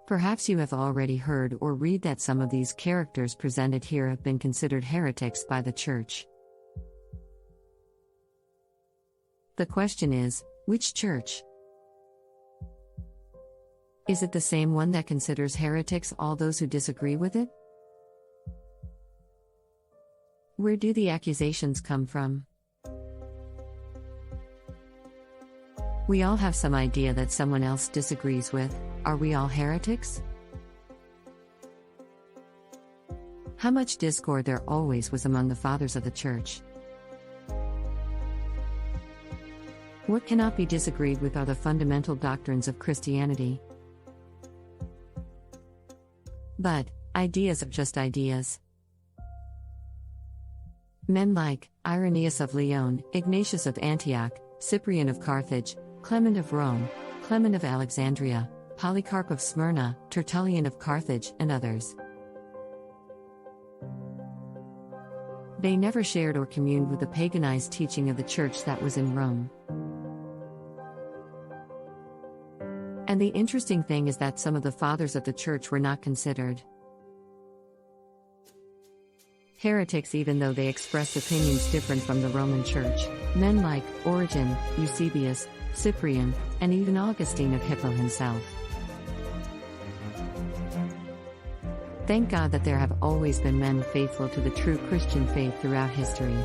Perhaps you have already heard or read that some of these characters presented here have been considered heretics by the Church. The question is, which church? Is it the same one that considers heretics all those who disagree with it? Where do the accusations come from? We all have some idea that someone else disagrees with. Are we all heretics? How much discord there always was among the fathers of the Church. What cannot be disagreed with are the fundamental doctrines of Christianity. But, ideas are just ideas. Men like Irenaeus of Lyon, Ignatius of Antioch, Cyprian of Carthage, Clement of Rome, Clement of Alexandria, Polycarp of Smyrna, Tertullian of Carthage, and others. They never shared or communed with the paganized teaching of the Church that was in Rome. And the interesting thing is that some of the fathers of the Church were not considered heretics even though they expressed opinions different from the Roman Church. Men like Origen, Eusebius, Cyprian, and even Augustine of Hippo himself. Thank God that there have always been men faithful to the true Christian faith throughout history.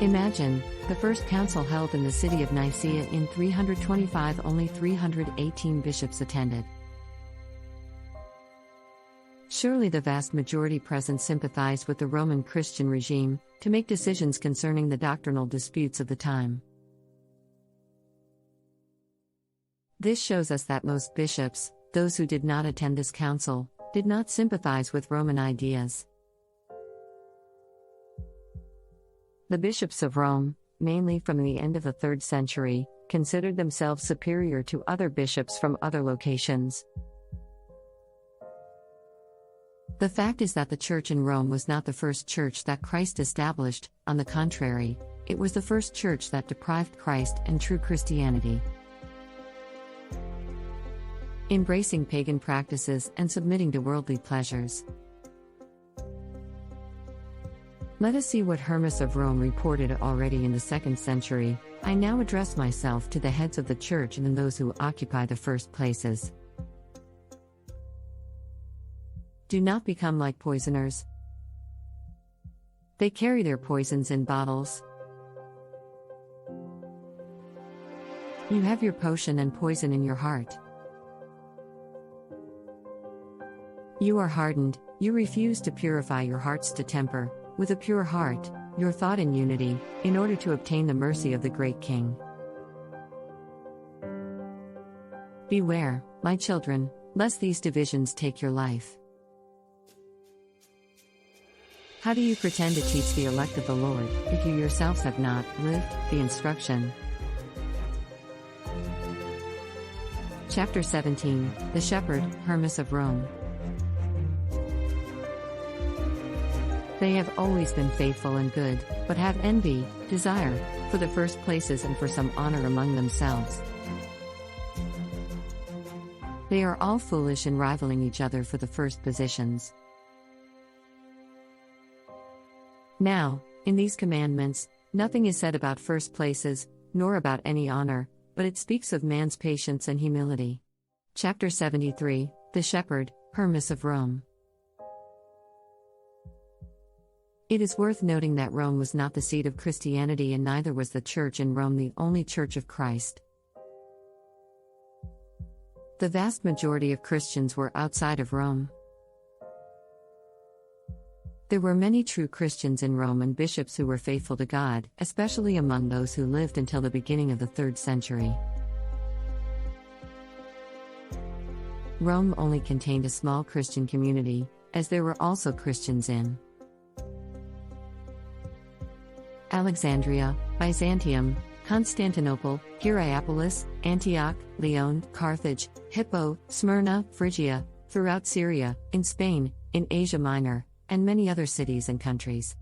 Imagine, the first council held in the city of Nicaea in 325, only 318 bishops attended. Surely the vast majority present sympathized with the Roman Christian regime to make decisions concerning the doctrinal disputes of the time. This shows us that most bishops, those who did not attend this council, did not sympathize with Roman ideas. The bishops of Rome, mainly from the end of the 3rd century, considered themselves superior to other bishops from other locations. The fact is that the Church in Rome was not the first church that Christ established. On the contrary, it was the first church that deprived Christ and true Christianity. Embracing pagan practices and submitting to worldly pleasures. Let us see what Hermas of Rome reported already in the 2nd century. I now address myself to the heads of the Church and those who occupy the first places. Do not become like poisoners. They carry their poisons in bottles. You have your potion and poison in your heart. You are hardened, you refuse to purify your hearts to temper, with a pure heart, your thought in unity, in order to obtain the mercy of the great King. Beware, my children, lest these divisions take your life. How do you pretend to teach the elect of the Lord, if you yourselves have not lived the instruction? Chapter 17, The Shepherd, Hermas of Rome. They have always been faithful and good, but have envy, desire, for the first places and for some honor among themselves. They are all foolish and rivaling each other for the first positions. Now, in these commandments, nothing is said about first places, nor about any honor, but it speaks of man's patience and humility. Chapter 73, The Shepherd, Hermas of Rome. It is worth noting that Rome was not the seat of Christianity, and neither was the Church in Rome the only Church of Christ. The vast majority of Christians were outside of Rome. There were many true Christians in Rome and bishops who were faithful to God, especially among those who lived until the beginning of the 3rd century. Rome only contained a small Christian community, as there were also Christians in Alexandria, Byzantium, Constantinople, Hierapolis, Antioch, Lyon, Carthage, Hippo, Smyrna, Phrygia, throughout Syria, in Spain, in Asia Minor, and many other cities and countries.